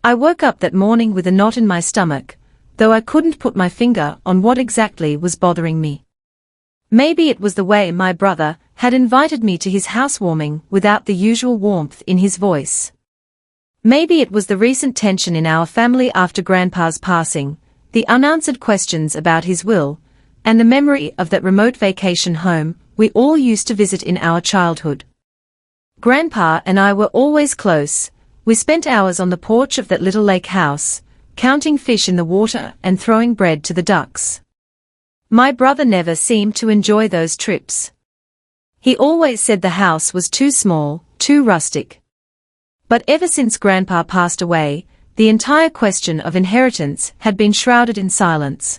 I woke up that morning with a knot in my stomach, though I couldn't put my finger on what exactly was bothering me. Maybe it was the way my brother had invited me to his housewarming without the usual warmth in his voice. Maybe it was the recent tension in our family after Grandpa's passing, the unanswered questions about his will, and the memory of that remote vacation home we all used to visit in our childhood. Grandpa and I were always close. We spent hours on the porch of that little lake house, counting fish in the water and throwing bread to the ducks. My brother never seemed to enjoy those trips. He always said the house was too small, too rustic. But ever since Grandpa passed away, the entire question of inheritance had been shrouded in silence.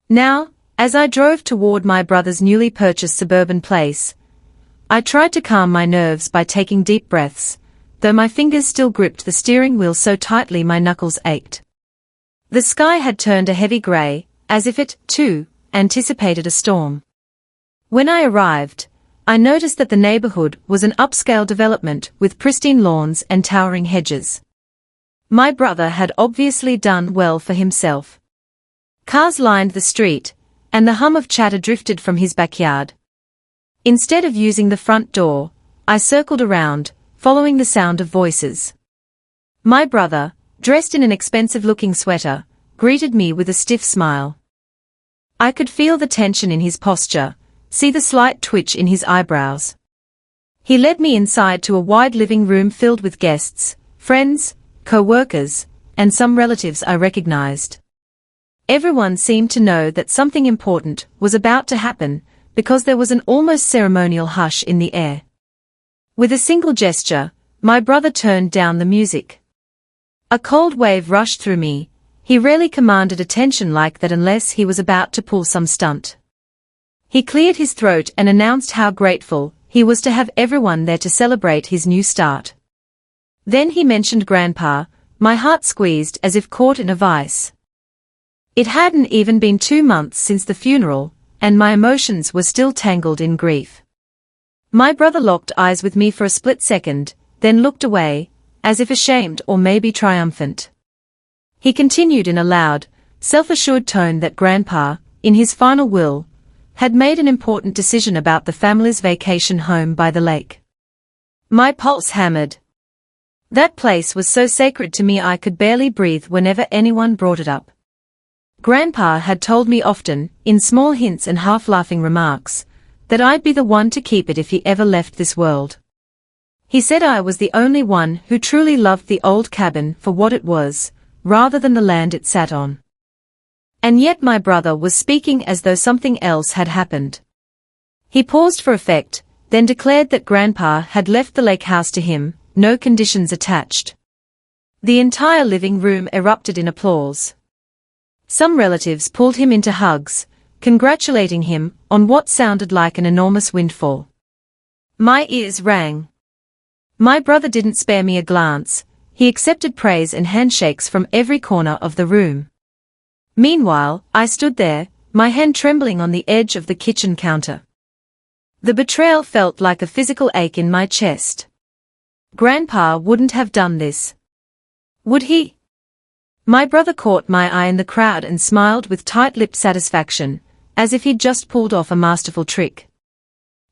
Now, as I drove toward my brother's newly purchased suburban place, I tried to calm my nerves by taking deep breaths, though my fingers still gripped the steering wheel so tightly my knuckles ached. The sky had turned a heavy grey, as if it, too, anticipated a storm. When I arrived, I noticed that the neighborhood was an upscale development with pristine lawns and towering hedges. My brother had obviously done well for himself. Cars lined the street, and the hum of chatter drifted from his backyard. Instead of using the front door, I circled around, following the sound of voices. My brother, dressed in an expensive-looking sweater, greeted me with a stiff smile. I could feel the tension in his posture, see the slight twitch in his eyebrows. He led me inside to a wide living room filled with guests, friends, co-workers, and some relatives I recognized. Everyone seemed to know that something important was about to happen, because there was an almost ceremonial hush in the air. With a single gesture, my brother turned down the music. A cold wave rushed through me. He rarely commanded attention like that unless he was about to pull some stunt. He cleared his throat and announced how grateful he was to have everyone there to celebrate his new start. Then he mentioned Grandpa. My heart squeezed as if caught in a vice. It hadn't even been 2 months since the funeral, and my emotions were still tangled in grief. My brother locked eyes with me for a split second, then looked away, as if ashamed or maybe triumphant. He continued in a loud, self-assured tone that Grandpa, in his final will, had made an important decision about the family's vacation home by the lake. My pulse hammered. That place was so sacred to me I could barely breathe whenever anyone brought it up. Grandpa had told me often, in small hints and half-laughing remarks, that I'd be the one to keep it if he ever left this world. He said I was the only one who truly loved the old cabin for what it was, rather than the land it sat on. And yet my brother was speaking as though something else had happened. He paused for effect, then declared that Grandpa had left the lake house to him, no conditions attached. The entire living room erupted in applause. Some relatives pulled him into hugs, congratulating him on what sounded like an enormous windfall. My ears rang. My brother didn't spare me a glance. He accepted praise and handshakes from every corner of the room. Meanwhile, I stood there, my hand trembling on the edge of the kitchen counter. The betrayal felt like a physical ache in my chest. Grandpa wouldn't have done this. Would he? My brother caught my eye in the crowd and smiled with tight-lipped satisfaction, as if he'd just pulled off a masterful trick.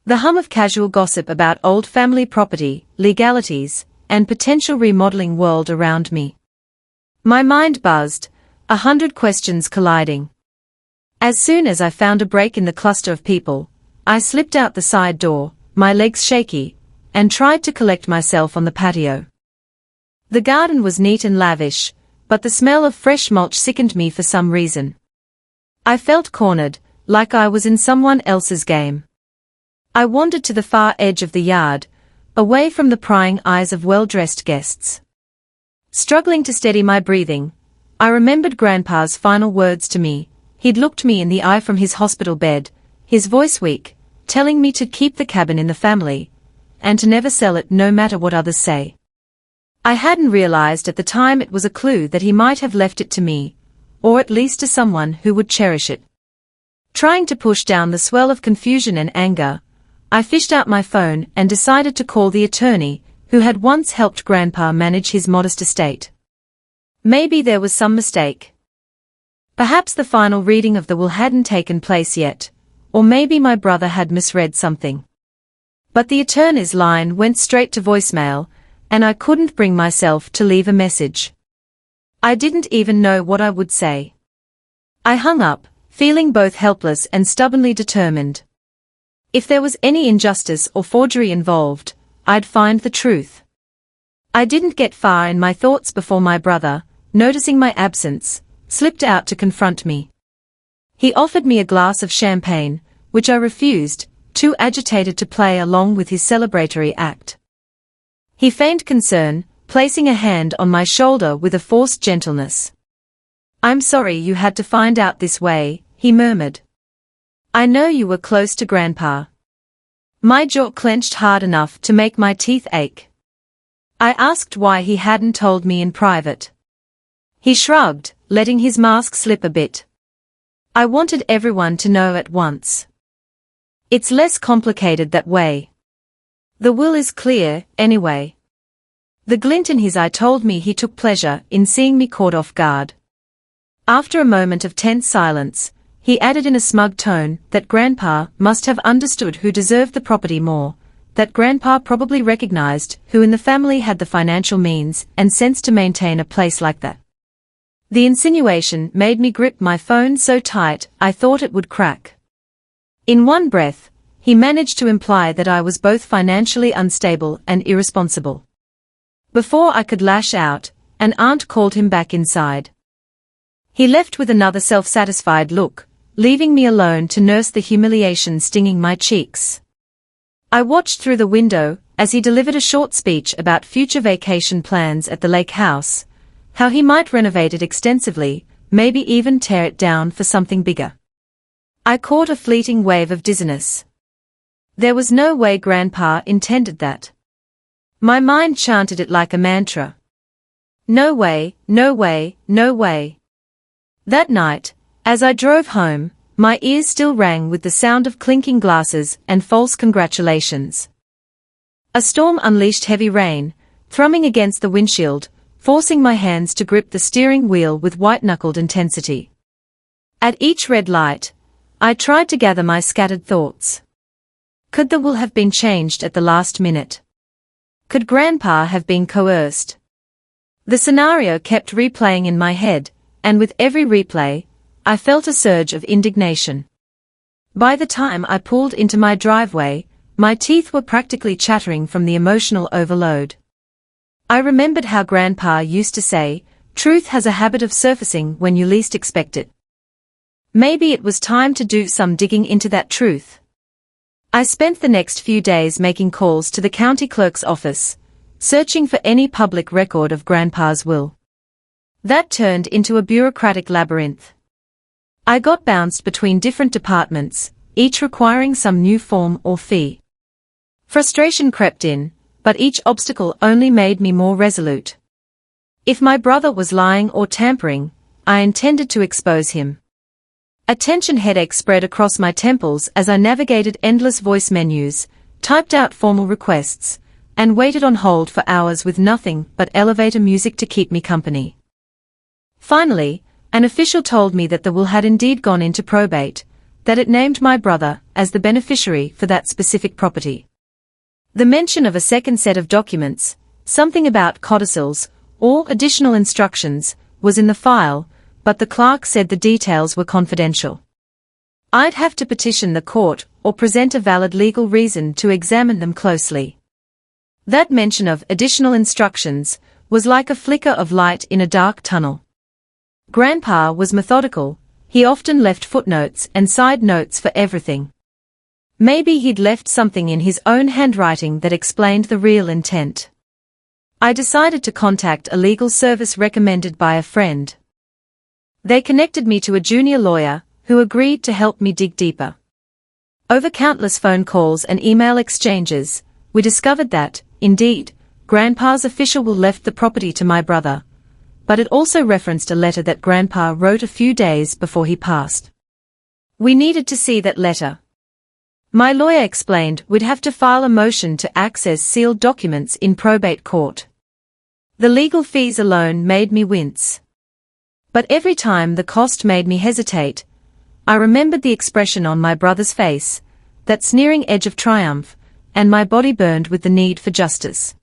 The hum of casual gossip about old family property, legalities, and potential remodeling whirled around me. My mind buzzed, 100 questions colliding. As soon as I found a break in the cluster of people, I slipped out the side door, my legs shaky, and tried to collect myself on the patio. The garden was neat and lavish, but the smell of fresh mulch sickened me for some reason. I felt cornered, like I was in someone else's game. I wandered to the far edge of the yard, away from the prying eyes of well-dressed guests. Struggling to steady my breathing, I remembered Grandpa's final words to me. He'd looked me in the eye from his hospital bed, his voice weak, telling me to keep the cabin in the family, and to never sell it no matter what others say. I hadn't realized at the time it was a clue that he might have left it to me, or at least to someone who would cherish it. Trying to push down the swell of confusion and anger, I fished out my phone and decided to call the attorney who had once helped Grandpa manage his modest estate. Maybe there was some mistake. Perhaps the final reading of the will hadn't taken place yet, or maybe my brother had misread something. But the attorney's line went straight to voicemail, and I couldn't bring myself to leave a message. I didn't even know what I would say. I hung up, feeling both helpless and stubbornly determined. If there was any injustice or forgery involved, I'd find the truth. I didn't get far in my thoughts before my brother, noticing my absence, slipped out to confront me. He offered me a glass of champagne, which I refused, too agitated to play along with his celebratory act. He feigned concern, placing a hand on my shoulder with a forced gentleness. "I'm sorry you had to find out this way," he murmured. "I know you were close to Grandpa." My jaw clenched hard enough to make my teeth ache. I asked why he hadn't told me in private. He shrugged, letting his mask slip a bit. "I wanted everyone to know at once. It's less complicated that way. The will is clear, anyway." The glint in his eye told me he took pleasure in seeing me caught off guard. After a moment of tense silence, he added in a smug tone that Grandpa must have understood who deserved the property more, that Grandpa probably recognized who in the family had the financial means and sense to maintain a place like that. The insinuation made me grip my phone so tight I thought it would crack. In one breath, he managed to imply that I was both financially unstable and irresponsible. Before I could lash out, an aunt called him back inside. He left with another self-satisfied look, leaving me alone to nurse the humiliation stinging my cheeks. I watched through the window as he delivered a short speech about future vacation plans at the lake house, how he might renovate it extensively, maybe even tear it down for something bigger. I caught a fleeting wave of dizziness. There was no way Grandpa intended that. My mind chanted it like a mantra. No way, no way, no way. That night, as I drove home, my ears still rang with the sound of clinking glasses and false congratulations. A storm unleashed heavy rain, thrumming against the windshield, forcing my hands to grip the steering wheel with white-knuckled intensity. At each red light, I tried to gather my scattered thoughts. Could the will have been changed at the last minute? Could Grandpa have been coerced? The scenario kept replaying in my head, and with every replay, I felt a surge of indignation. By the time I pulled into my driveway, my teeth were practically chattering from the emotional overload. I remembered how Grandpa used to say, "Truth has a habit of surfacing when you least expect it." Maybe it was time to do some digging into that truth. I spent the next few days making calls to the county clerk's office, searching for any public record of Grandpa's will. That turned into a bureaucratic labyrinth. I got bounced between different departments, each requiring some new form or fee. Frustration crept in, but each obstacle only made me more resolute. If my brother was lying or tampering, I intended to expose him. A tension headache spread across my temples as I navigated endless voice menus, typed out formal requests, and waited on hold for hours with nothing but elevator music to keep me company. Finally, an official told me that the will had indeed gone into probate, that it named my brother as the beneficiary for that specific property. The mention of a second set of documents, something about codicils, or additional instructions, was in the file, but the clerk said the details were confidential. I'd have to petition the court or present a valid legal reason to examine them closely. That mention of additional instructions was like a flicker of light in a dark tunnel. Grandpa was methodical, he often left footnotes and side notes for everything. Maybe he'd left something in his own handwriting that explained the real intent. I decided to contact a legal service recommended by a friend. They connected me to a junior lawyer, who agreed to help me dig deeper. Over countless phone calls and email exchanges, we discovered that, indeed, Grandpa's official will left the property to my brother, but it also referenced a letter that Grandpa wrote a few days before he passed. We needed to see that letter. My lawyer explained we'd have to file a motion to access sealed documents in probate court. The legal fees alone made me wince. But every time the cost made me hesitate, I remembered the expression on my brother's face, that sneering edge of triumph, and my body burned with the need for justice.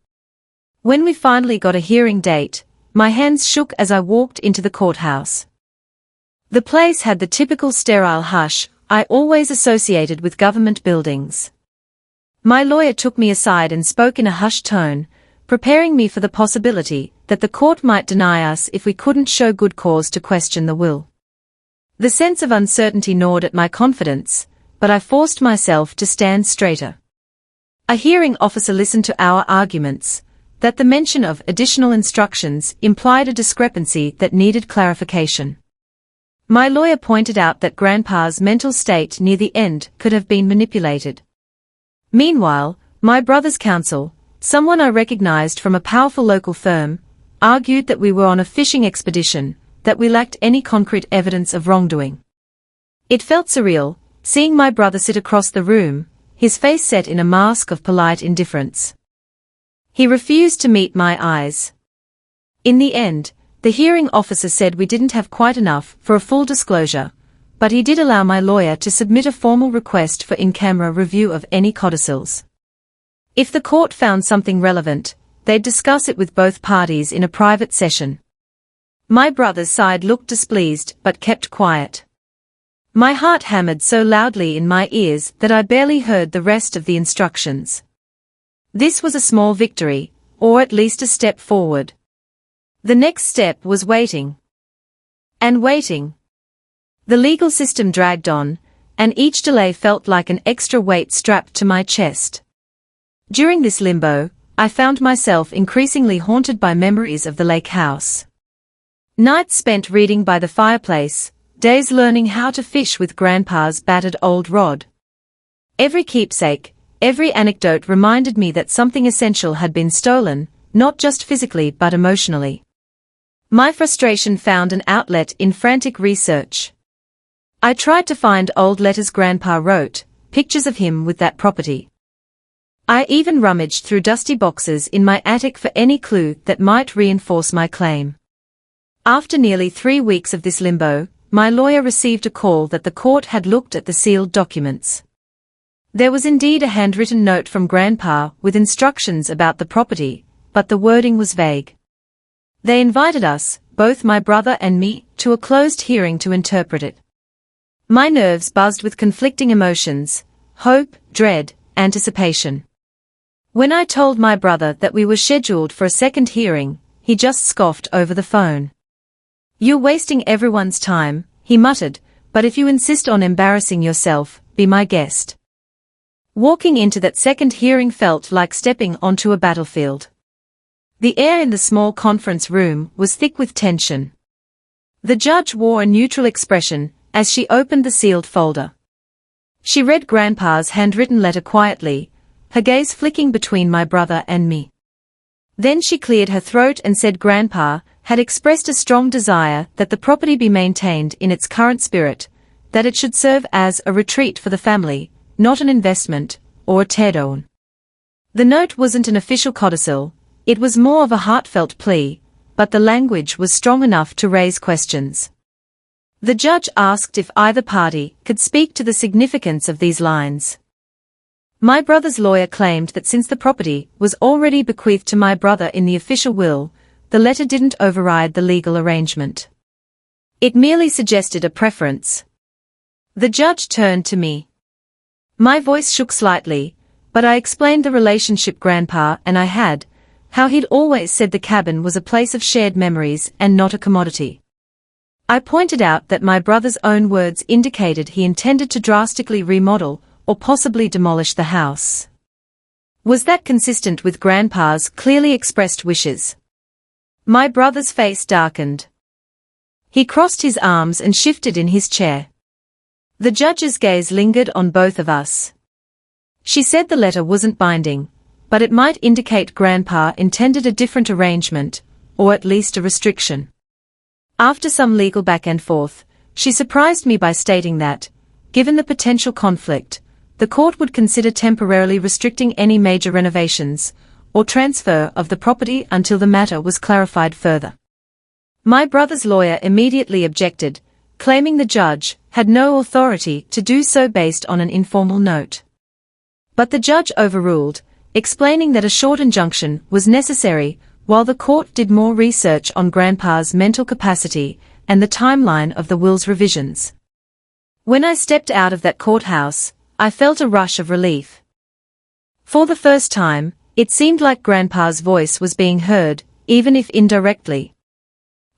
When we finally got a hearing date, my hands shook as I walked into the courthouse. The place had the typical sterile hush I always associated with government buildings. My lawyer took me aside and spoke in a hushed tone, preparing me for the possibility that the court might deny us if we couldn't show good cause to question the will. The sense of uncertainty gnawed at my confidence, but I forced myself to stand straighter. A hearing officer listened to our arguments, that the mention of additional instructions implied a discrepancy that needed clarification. My lawyer pointed out that Grandpa's mental state near the end could have been manipulated. Meanwhile, my brother's counsel, someone I recognized from a powerful local firm, argued that we were on a fishing expedition, that we lacked any concrete evidence of wrongdoing. It felt surreal, seeing my brother sit across the room, his face set in a mask of polite indifference. He refused to meet my eyes. In the end, the hearing officer said we didn't have quite enough for a full disclosure, but he did allow my lawyer to submit a formal request for in-camera review of any codicils. If the court found something relevant, they'd discuss it with both parties in a private session. My brother's side looked displeased but kept quiet. My heart hammered so loudly in my ears that I barely heard the rest of the instructions. This was a small victory, or at least a step forward. The next step was waiting. And waiting. The legal system dragged on, and each delay felt like an extra weight strapped to my chest. During this limbo, I found myself increasingly haunted by memories of the lake house. Nights spent reading by the fireplace, days learning how to fish with Grandpa's battered old rod. Every keepsake, every anecdote reminded me that something essential had been stolen, not just physically but emotionally. My frustration found an outlet in frantic research. I tried to find old letters Grandpa wrote, pictures of him with that property. I even rummaged through dusty boxes in my attic for any clue that might reinforce my claim. After nearly 3 weeks of this limbo, my lawyer received a call that the court had looked at the sealed documents. There was indeed a handwritten note from Grandpa with instructions about the property, but the wording was vague. They invited us, both my brother and me, to a closed hearing to interpret it. My nerves buzzed with conflicting emotions, hope, dread, anticipation. When I told my brother that we were scheduled for a second hearing, he just scoffed over the phone. "You're wasting everyone's time," he muttered, "but if you insist on embarrassing yourself, be my guest." Walking into that second hearing felt like stepping onto a battlefield. The air in the small conference room was thick with tension. The judge wore a neutral expression as she opened the sealed folder. She read Grandpa's handwritten letter quietly, her gaze flicking between my brother and me. Then she cleared her throat and said Grandpa had expressed a strong desire that the property be maintained in its current spirit, that it should serve as a retreat for the family, not an investment, or a teardown. The note wasn't an official codicil, it was more of a heartfelt plea, but the language was strong enough to raise questions. The judge asked if either party could speak to the significance of these lines. My brother's lawyer claimed that since the property was already bequeathed to my brother in the official will, the letter didn't override the legal arrangement. It merely suggested a preference. The judge turned to me. My voice shook slightly, but I explained the relationship Grandpa and I had, how he'd always said the cabin was a place of shared memories and not a commodity. I pointed out that my brother's own words indicated he intended to drastically remodel or possibly demolish the house. Was that consistent with Grandpa's clearly expressed wishes? My brother's face darkened. He crossed his arms and shifted in his chair. The judge's gaze lingered on both of us. She said the letter wasn't binding, but it might indicate Grandpa intended a different arrangement, or at least a restriction. After some legal back and forth, she surprised me by stating that, given the potential conflict, the court would consider temporarily restricting any major renovations, or transfer of the property until the matter was clarified further. My brother's lawyer immediately objected, claiming the judge had no authority to do so based on an informal note. But the judge overruled, explaining that a short injunction was necessary while the court did more research on Grandpa's mental capacity and the timeline of the will's revisions. When I stepped out of that courthouse, I felt a rush of relief. For the first time, it seemed like Grandpa's voice was being heard, even if indirectly.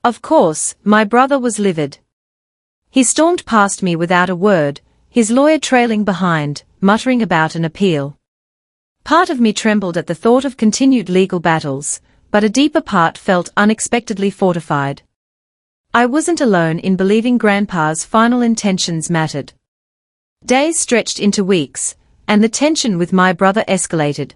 Of course, my brother was livid. He stormed past me without a word, his lawyer trailing behind, muttering about an appeal. Part of me trembled at the thought of continued legal battles, but a deeper part felt unexpectedly fortified. I wasn't alone in believing Grandpa's final intentions mattered. Days stretched into weeks, and the tension with my brother escalated.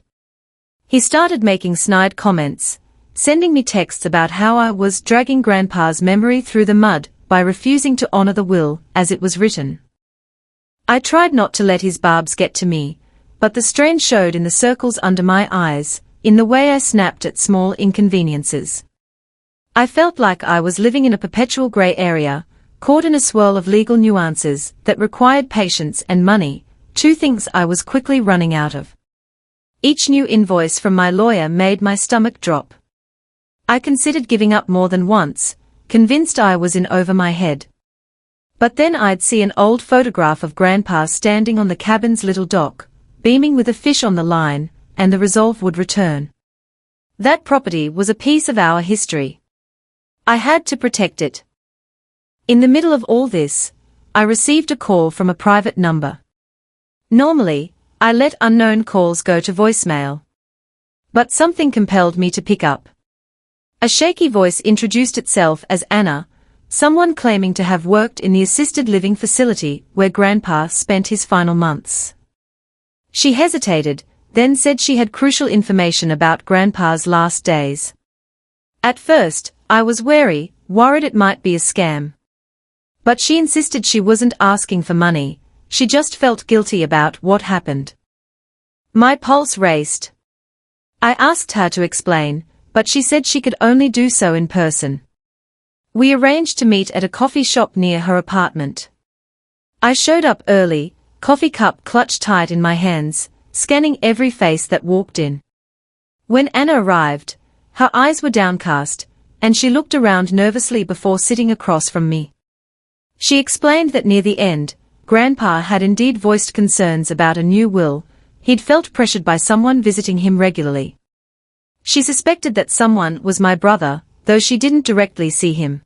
He started making snide comments, sending me texts about how I was dragging Grandpa's memory through the mud by refusing to honor the will as it was written. I tried not to let his barbs get to me, but the strain showed in the circles under my eyes, in the way I snapped at small inconveniences. I felt like I was living in a perpetual gray area, caught in a swirl of legal nuances that required patience and money, two things I was quickly running out of. Each new invoice from my lawyer made my stomach drop. I considered giving up more than once, convinced I was in over my head. But then I'd see an old photograph of Grandpa standing on the cabin's little dock, beaming with a fish on the line, and the resolve would return. That property was a piece of our history. I had to protect it. In the middle of all this, I received a call from a private number. Normally, I let unknown calls go to voicemail. But something compelled me to pick up. A shaky voice introduced itself as Anna, someone claiming to have worked in the assisted living facility where Grandpa spent his final months. She hesitated, then said she had crucial information about Grandpa's last days. At first, I was wary, worried it might be a scam. But she insisted she wasn't asking for money, she just felt guilty about what happened. My pulse raced. I asked her to explain, but she said she could only do so in person. We arranged to meet at a coffee shop near her apartment. I showed up early, coffee cup clutched tight in my hands, scanning every face that walked in. When Anna arrived, her eyes were downcast, and she looked around nervously before sitting across from me. She explained that near the end, Grandpa had indeed voiced concerns about a new will. He'd felt pressured by someone visiting him regularly. She suspected that someone was my brother, though she didn't directly see him.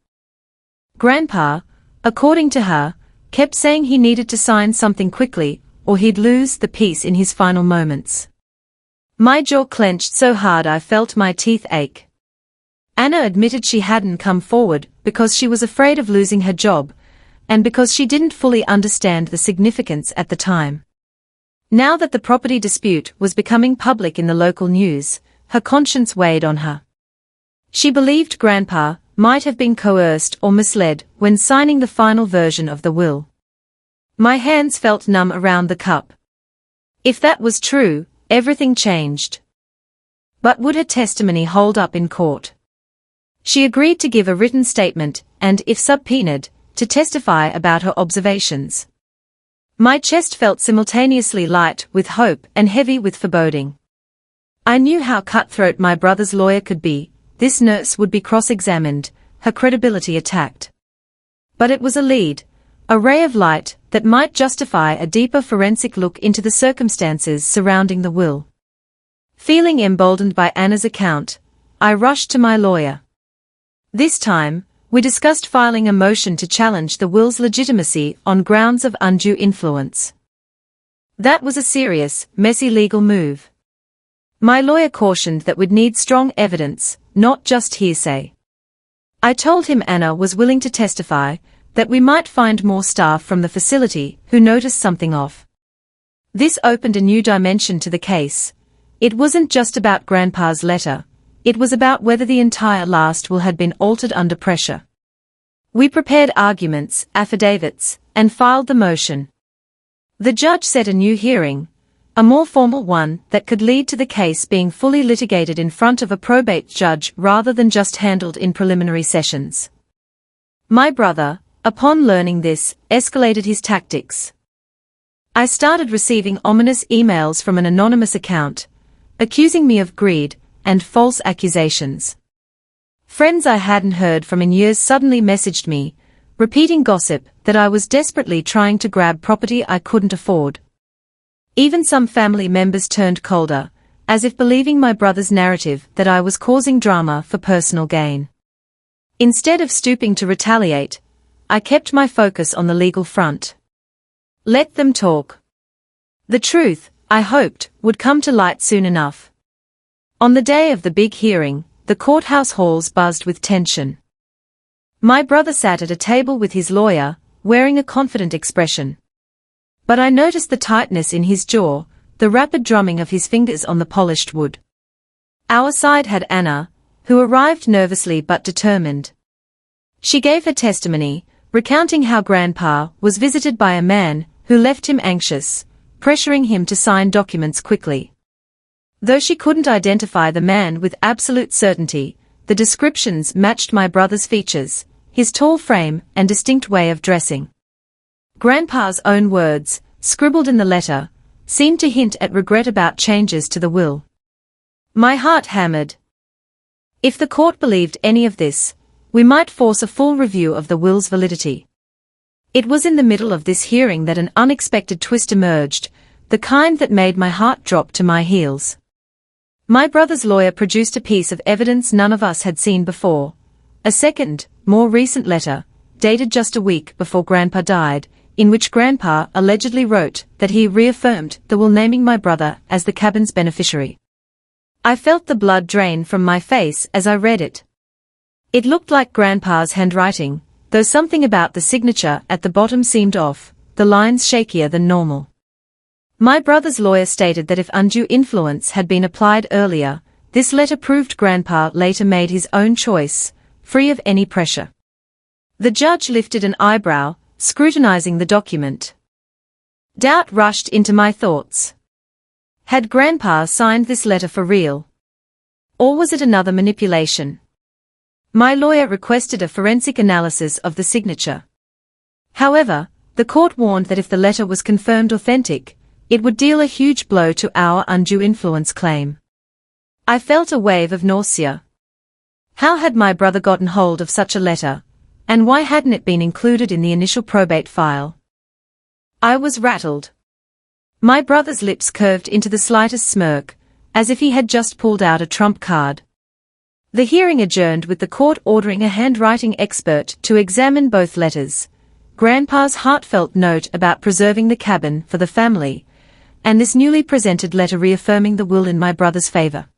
Grandpa, according to her, kept saying he needed to sign something quickly, or he'd lose the peace in his final moments. My jaw clenched so hard I felt my teeth ache. Anna admitted she hadn't come forward because she was afraid of losing her job, and because she didn't fully understand the significance at the time. Now that the property dispute was becoming public in the local news, her conscience weighed on her. She believed Grandpa might have been coerced or misled when signing the final version of the will. My hands felt numb around the cup. If that was true, everything changed. But would her testimony hold up in court? She agreed to give a written statement and, if subpoenaed, to testify about her observations. My chest felt simultaneously light with hope and heavy with foreboding. I knew how cutthroat my brother's lawyer could be. This nurse would be cross-examined, her credibility attacked. But it was a lead, a ray of light that might justify a deeper forensic look into the circumstances surrounding the will. Feeling emboldened by Anna's account, I rushed to my lawyer. This time, we discussed filing a motion to challenge the will's legitimacy on grounds of undue influence. That was a serious, messy legal move. My lawyer cautioned that we'd need strong evidence, not just hearsay. I told him Anna was willing to testify, that we might find more staff from the facility who noticed something off. This opened a new dimension to the case. It wasn't just about Grandpa's letter, it was about whether the entire last will had been altered under pressure. We prepared arguments, affidavits, and filed the motion. The judge set a new hearing, A more formal one that could lead to the case being fully litigated in front of a probate judge rather than just handled in preliminary sessions. My brother, upon learning this, escalated his tactics. I started receiving ominous emails from an anonymous account, accusing me of greed and false accusations. Friends I hadn't heard from in years suddenly messaged me, repeating gossip that I was desperately trying to grab property I couldn't afford. Even some family members turned colder, as if believing my brother's narrative that I was causing drama for personal gain. Instead of stooping to retaliate, I kept my focus on the legal front. Let them talk. The truth, I hoped, would come to light soon enough. On the day of the big hearing, the courthouse halls buzzed with tension. My brother sat at a table with his lawyer, wearing a confident expression. But I noticed the tightness in his jaw, the rapid drumming of his fingers on the polished wood. Our side had Anna, who arrived nervously but determined. She gave her testimony, recounting how Grandpa was visited by a man who left him anxious, pressuring him to sign documents quickly. Though she couldn't identify the man with absolute certainty, the descriptions matched my brother's features, his tall frame and distinct way of dressing. Grandpa's own words, scribbled in the letter, seemed to hint at regret about changes to the will. My heart hammered. If the court believed any of this, we might force a full review of the will's validity. It was in the middle of this hearing that an unexpected twist emerged, the kind that made my heart drop to my heels. My brother's lawyer produced a piece of evidence none of us had seen before, a second, more recent letter, dated just a week before Grandpa died, in which Grandpa allegedly wrote that he reaffirmed the will naming my brother as the cabin's beneficiary. I felt the blood drain from my face as I read it. It looked like Grandpa's handwriting, though something about the signature at the bottom seemed off, the lines shakier than normal. My brother's lawyer stated that if undue influence had been applied earlier, this letter proved Grandpa later made his own choice, free of any pressure. The judge lifted an eyebrow, scrutinizing the document. Doubt rushed into my thoughts. Had Grandpa signed this letter for real? Or was it another manipulation? My lawyer requested a forensic analysis of the signature. However, the court warned that if the letter was confirmed authentic, it would deal a huge blow to our undue influence claim. I felt a wave of nausea. How had my brother gotten hold of such a letter? And why hadn't it been included in the initial probate file? I was rattled. My brother's lips curved into the slightest smirk, as if he had just pulled out a trump card. The hearing adjourned with the court ordering a handwriting expert to examine both letters, Grandpa's heartfelt note about preserving the cabin for the family, and this newly presented letter reaffirming the will in my brother's favor.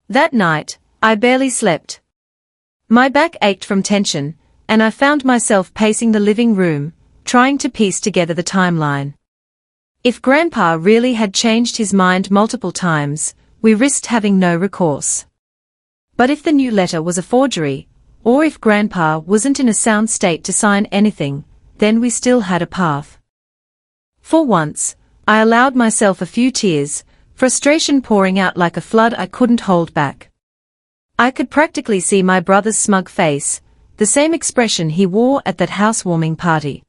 That night, I barely slept. My back ached from tension, and I found myself pacing the living room, trying to piece together the timeline. If Grandpa really had changed his mind multiple times, we risked having no recourse. But if the new letter was a forgery, or if Grandpa wasn't in a sound state to sign anything, then we still had a path. For once, I allowed myself a few tears, frustration pouring out like a flood I couldn't hold back. I could practically see my brother's smug face, the same expression he wore at that housewarming party.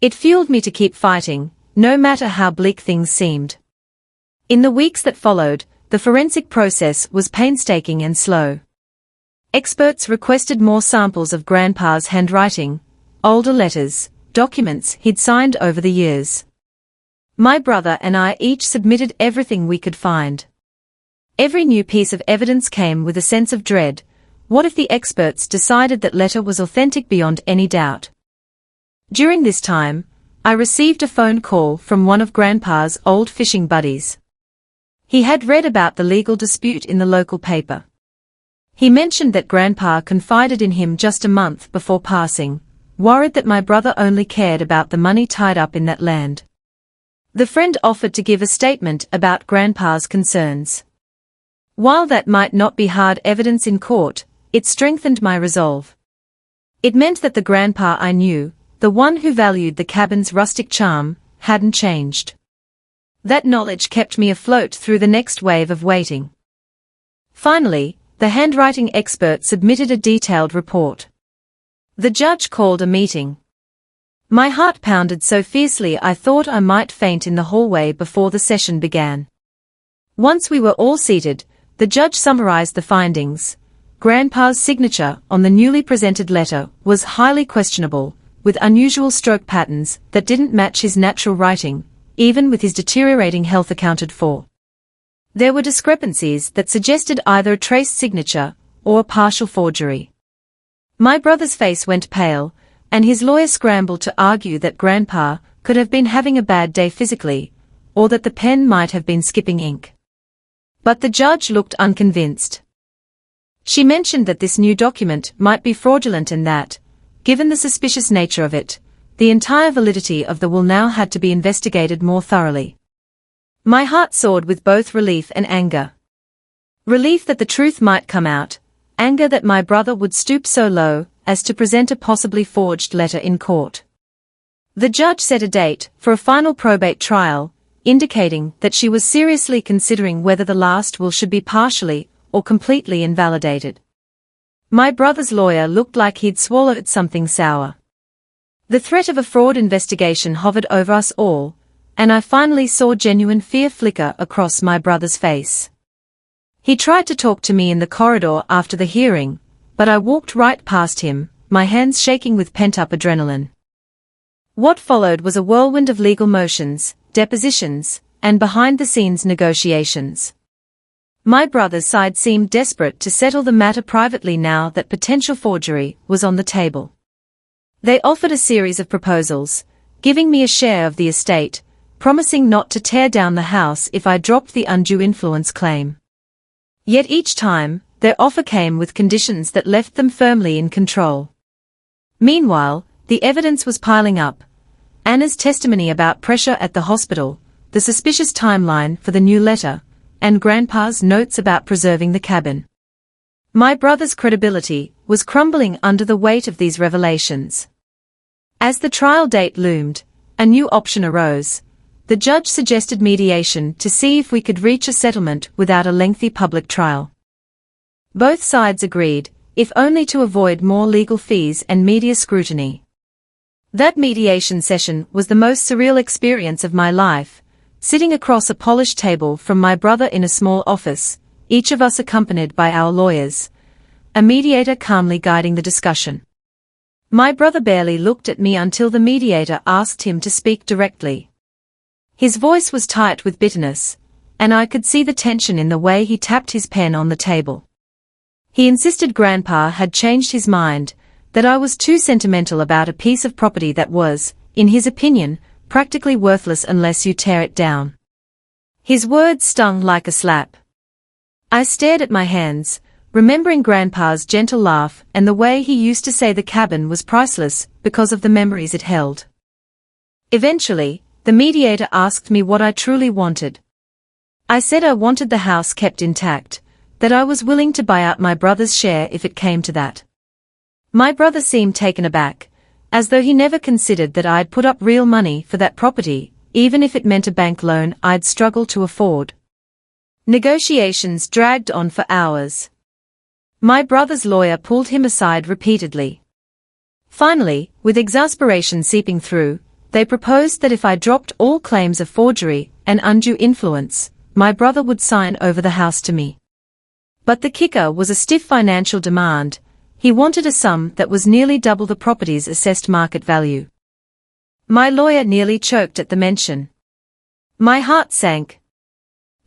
It fueled me to keep fighting, no matter how bleak things seemed. In the weeks that followed, the forensic process was painstaking and slow. Experts requested more samples of Grandpa's handwriting, older letters, documents he'd signed over the years. My brother and I each submitted everything we could find. Every new piece of evidence came with a sense of dread. What if the experts decided that letter was authentic beyond any doubt? During this time, I received a phone call from one of Grandpa's old fishing buddies. He had read about the legal dispute in the local paper. He mentioned that Grandpa confided in him just a month before passing, worried that my brother only cared about the money tied up in that land. The friend offered to give a statement about Grandpa's concerns. While that might not be hard evidence in court, it strengthened my resolve. It meant that the Grandpa I knew, the one who valued the cabin's rustic charm, hadn't changed. That knowledge kept me afloat through the next wave of waiting. Finally, the handwriting expert submitted a detailed report. The judge called a meeting. My heart pounded so fiercely I thought I might faint in the hallway before the session began. Once we were all seated, the judge summarized the findings. Grandpa's signature on the newly presented letter was highly questionable, with unusual stroke patterns that didn't match his natural writing, even with his deteriorating health accounted for. There were discrepancies that suggested either a traced signature or a partial forgery. My brother's face went pale, and his lawyer scrambled to argue that Grandpa could have been having a bad day physically, or that the pen might have been skipping ink. But the judge looked unconvinced. She mentioned that this new document might be fraudulent and that, given the suspicious nature of it, the entire validity of the will now had to be investigated more thoroughly. My heart soared with both relief and anger. Relief that the truth might come out, anger that my brother would stoop so low as to present a possibly forged letter in court. The judge set a date for a final probate trial, indicating that she was seriously considering whether the last will should be partially or completely invalidated. My brother's lawyer looked like he'd swallowed something sour. The threat of a fraud investigation hovered over us all, and I finally saw genuine fear flicker across my brother's face. He tried to talk to me in the corridor after the hearing, but I walked right past him, my hands shaking with pent-up adrenaline. What followed was a whirlwind of legal motions, depositions, and behind-the-scenes negotiations. My brother's side seemed desperate to settle the matter privately now that potential forgery was on the table. They offered a series of proposals, giving me a share of the estate, promising not to tear down the house if I dropped the undue influence claim. Yet each time, their offer came with conditions that left them firmly in control. Meanwhile, the evidence was piling up. Anna's testimony about pressure at the hospital, the suspicious timeline for the new letter, and Grandpa's notes about preserving the cabin. My brother's credibility was crumbling under the weight of these revelations. As the trial date loomed, a new option arose. The judge suggested mediation to see if we could reach a settlement without a lengthy public trial. Both sides agreed, if only to avoid more legal fees and media scrutiny. That mediation session was the most surreal experience of my life, sitting across a polished table from my brother in a small office, each of us accompanied by our lawyers, a mediator calmly guiding the discussion. My brother barely looked at me until the mediator asked him to speak directly. His voice was tight with bitterness, and I could see the tension in the way he tapped his pen on the table. He insisted Grandpa had changed his mind, that I was too sentimental about a piece of property that was, in his opinion, practically worthless unless you tear it down. His words stung like a slap. I stared at my hands, remembering Grandpa's gentle laugh and the way he used to say the cabin was priceless because of the memories it held. Eventually, the mediator asked me what I truly wanted. I said I wanted the house kept intact, that I was willing to buy out my brother's share if it came to that. My brother seemed taken aback, as though he never considered that I'd put up real money for that property, even if it meant a bank loan I'd struggle to afford. Negotiations dragged on for hours. My brother's lawyer pulled him aside repeatedly. Finally, with exasperation seeping through, they proposed that if I dropped all claims of forgery and undue influence, my brother would sign over the house to me. But the kicker was a stiff financial demand. He wanted a sum that was nearly double the property's assessed market value. My lawyer nearly choked at the mention. My heart sank.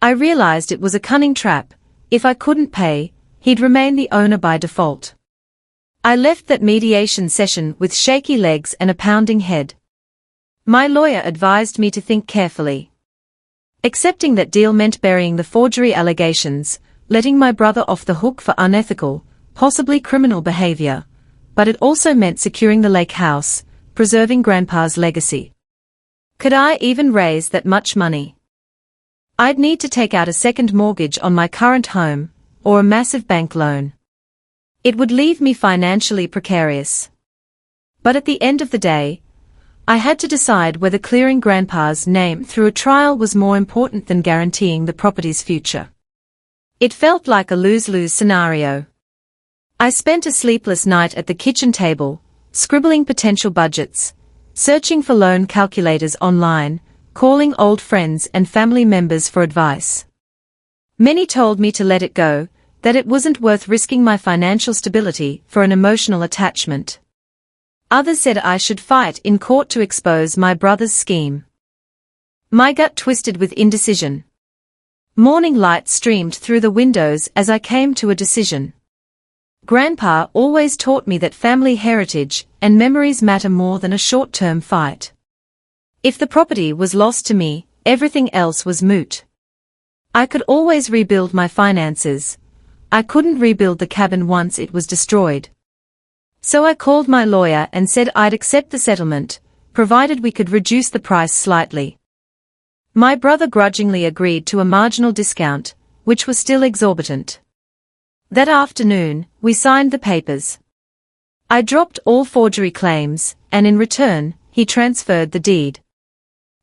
I realized it was a cunning trap. If I couldn't pay, he'd remain the owner by default. I left that mediation session with shaky legs and a pounding head. My lawyer advised me to think carefully. Accepting that deal meant burying the forgery allegations, letting my brother off the hook for unethical, possibly criminal behavior, but it also meant securing the lake house, preserving Grandpa's legacy. Could I even raise that much money? I'd need to take out a second mortgage on my current home, or a massive bank loan. It would leave me financially precarious. But at the end of the day, I had to decide whether clearing Grandpa's name through a trial was more important than guaranteeing the property's future. It felt like a lose-lose scenario. I spent a sleepless night at the kitchen table, scribbling potential budgets, searching for loan calculators online, calling old friends and family members for advice. Many told me to let it go, that it wasn't worth risking my financial stability for an emotional attachment. Others said I should fight in court to expose my brother's scheme. My gut twisted with indecision. Morning light streamed through the windows as I came to a decision. Grandpa always taught me that family heritage and memories matter more than a short-term fight. If the property was lost to me, everything else was moot. I could always rebuild my finances. I couldn't rebuild the cabin once it was destroyed. So I called my lawyer and said I'd accept the settlement, provided we could reduce the price slightly. My brother grudgingly agreed to a marginal discount, which was still exorbitant. That afternoon, we signed the papers. I dropped all forgery claims, and in return, he transferred the deed.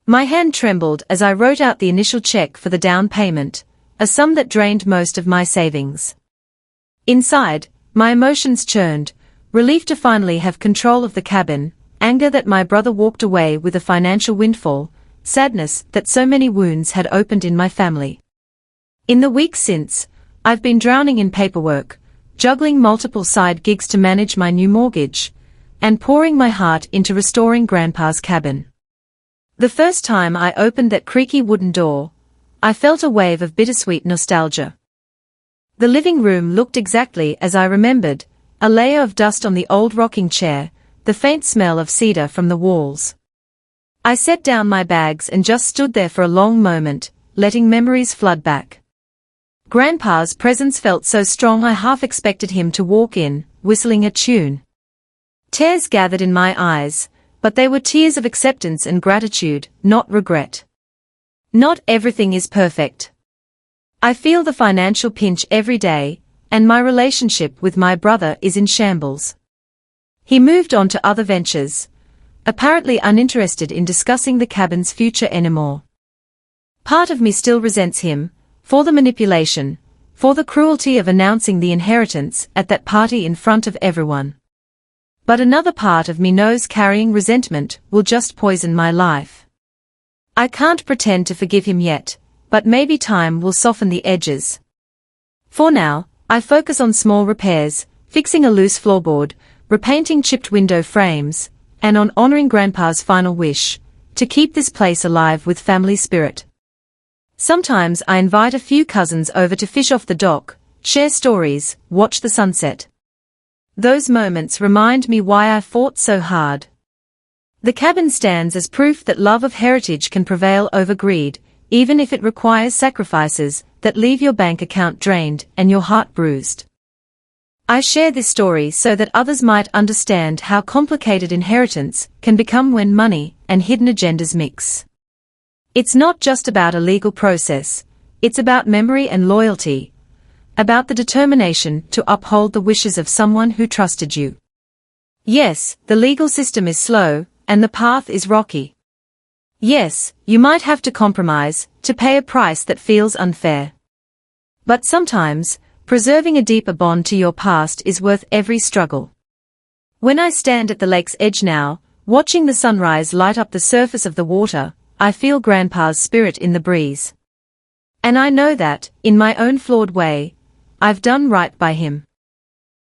My hand trembled as I wrote out the initial check for the down payment, a sum that drained most of my savings. Inside, my emotions churned, relief to finally have control of the cabin, anger that my brother walked away with a financial windfall, sadness that so many wounds had opened in my family. In the weeks since, I've been drowning in paperwork, juggling multiple side gigs to manage my new mortgage, and pouring my heart into restoring Grandpa's cabin. The first time I opened that creaky wooden door, I felt a wave of bittersweet nostalgia. The living room looked exactly as I remembered, a layer of dust on the old rocking chair, the faint smell of cedar from the walls. I set down my bags and just stood there for a long moment, letting memories flood back. Grandpa's presence felt so strong I half expected him to walk in, whistling a tune. Tears gathered in my eyes, but they were tears of acceptance and gratitude, not regret. Not everything is perfect. I feel the financial pinch every day, and my relationship with my brother is in shambles. He moved on to other ventures, apparently uninterested in discussing the cabin's future anymore. Part of me still resents him, for the manipulation, for the cruelty of announcing the inheritance at that party in front of everyone. But another part of me knows carrying resentment will just poison my life. I can't pretend to forgive him yet, but maybe time will soften the edges. For now, I focus on small repairs, fixing a loose floorboard, repainting chipped window frames, and on honoring Grandpa's final wish, to keep this place alive with family spirit. Sometimes I invite a few cousins over to fish off the dock, share stories, watch the sunset. Those moments remind me why I fought so hard. The cabin stands as proof that love of heritage can prevail over greed, even if it requires sacrifices that leave your bank account drained and your heart bruised. I share this story so that others might understand how complicated inheritance can become when money and hidden agendas mix. It's not just about a legal process, it's about memory and loyalty, about the determination to uphold the wishes of someone who trusted you. Yes, the legal system is slow, and the path is rocky. Yes, you might have to compromise, to pay a price that feels unfair. But sometimes, preserving a deeper bond to your past is worth every struggle. When I stand at the lake's edge now, watching the sunrise light up the surface of the water, I feel Grandpa's spirit in the breeze. And I know that, in my own flawed way, I've done right by him.